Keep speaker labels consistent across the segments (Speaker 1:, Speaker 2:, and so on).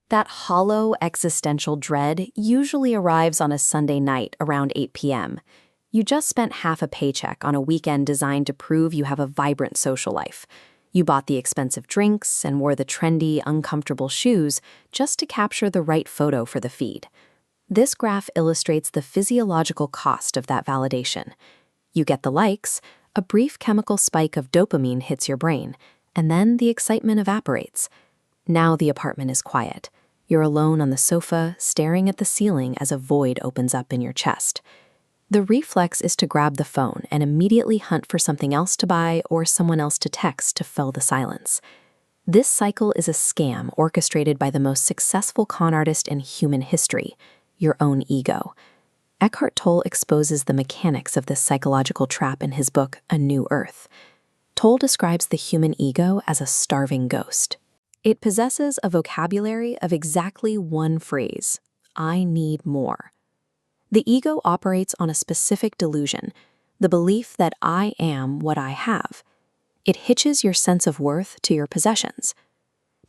Speaker 1: That hollow existential dread usually arrives on a Sunday night around 8 p.m. You just spent half a paycheck on a weekend designed to prove you have a vibrant social life. You bought the expensive drinks and wore the trendy, uncomfortable shoes just to capture the right photo for the feed. This graph illustrates the physiological cost of that validation. You get the likes, a brief chemical spike of dopamine hits your brain, and then the excitement evaporates. Now the apartment is quiet. You're alone on the sofa, staring at the ceiling as a void opens up in your chest. The reflex is to grab the phone and immediately hunt for something else to buy or someone else to text to fill the silence. This cycle is a scam orchestrated by the most successful con artist in human history, your own ego. Eckhart Tolle exposes the mechanics of this psychological trap in his book, A New Earth. Tolle describes the human ego as a starving ghost. It possesses a vocabulary of exactly one phrase: I need more. The ego operates on a specific delusion, the belief that I am what I have. It hitches your sense of worth to your possessions.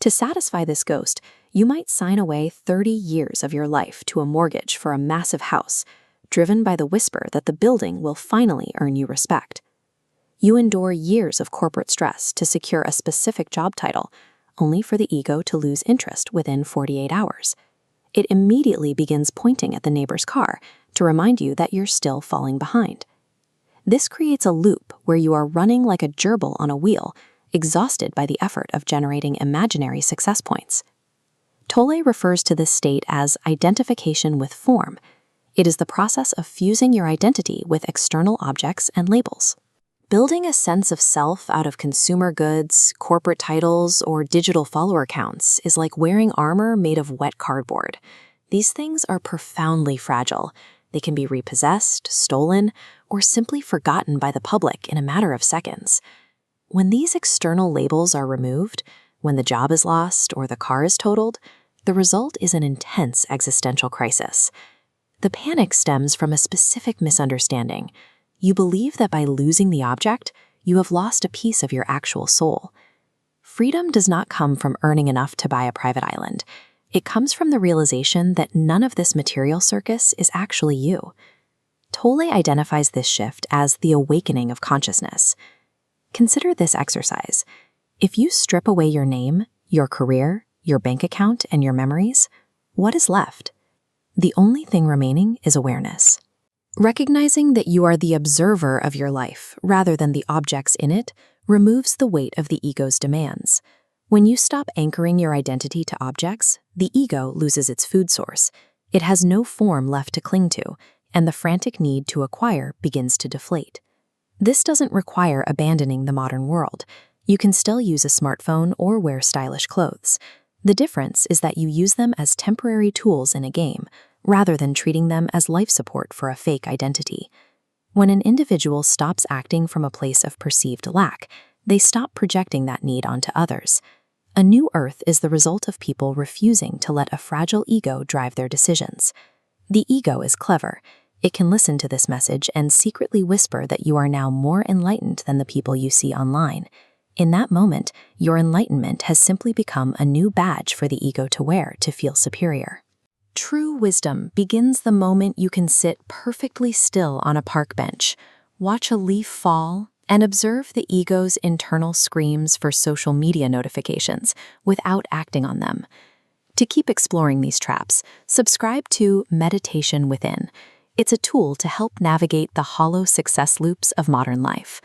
Speaker 1: To satisfy this ghost, you might sign away 30 years of your life to a mortgage for a massive house, driven by the whisper that the building will finally earn you respect. You endure years of corporate stress to secure a specific job title, only for the ego to lose interest within 48 hours. It immediately begins pointing at the neighbor's car to remind you that you're still falling behind. This creates a loop where you are running like a gerbil on a wheel, exhausted by the effort of generating imaginary success points. Tolle refers to this state as identification with form. It is the process of fusing your identity with external objects and labels. Building a sense of self out of consumer goods, corporate titles, or digital follower counts is like wearing armor made of wet cardboard. These things are profoundly fragile. They can be repossessed, stolen, or simply forgotten by the public in a matter of seconds. When these external labels are removed, when the job is lost or the car is totaled, the result is an intense existential crisis. The panic stems from a specific misunderstanding. You believe that by losing the object, you have lost a piece of your actual soul. Freedom does not come from earning enough to buy a private island. It comes from the realization that none of this material circus is actually you. Tolle identifies this shift as the awakening of consciousness. Consider this exercise. If you strip away your name, your career, your bank account, and your memories, what is left? The only thing remaining is awareness. Recognizing that you are the observer of your life rather than the objects in it removes the weight of the ego's demands. When you stop anchoring your identity to objects, the ego loses its food source. It has no form left to cling to, and the frantic need to acquire begins to deflate. This doesn't require abandoning the modern world. You can still use a smartphone or wear stylish clothes. The difference is that you use them as temporary tools in a game, rather than treating them as life support for a fake identity. When an individual stops acting from a place of perceived lack, they stop projecting that need onto others. A new earth is the result of people refusing to let a fragile ego drive their decisions. The ego is clever. It can listen to this message and secretly whisper that you are now more enlightened than the people you see online. In that moment, your enlightenment has simply become a new badge for the ego to wear to feel superior. True wisdom begins the moment you can sit perfectly still on a park bench, watch a leaf fall, and observe the ego's internal screams for social media notifications without acting on them. To keep exploring these traps, subscribe to Meditation Within. It's a tool to help navigate the hollow success loops of modern life.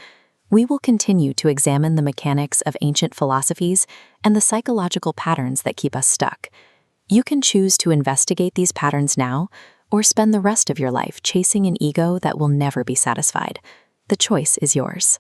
Speaker 1: We will continue to examine the mechanics of ancient philosophies and the psychological patterns that keep us stuck. You can choose to investigate these patterns now or spend the rest of your life chasing an ego that will never be satisfied. The choice is yours.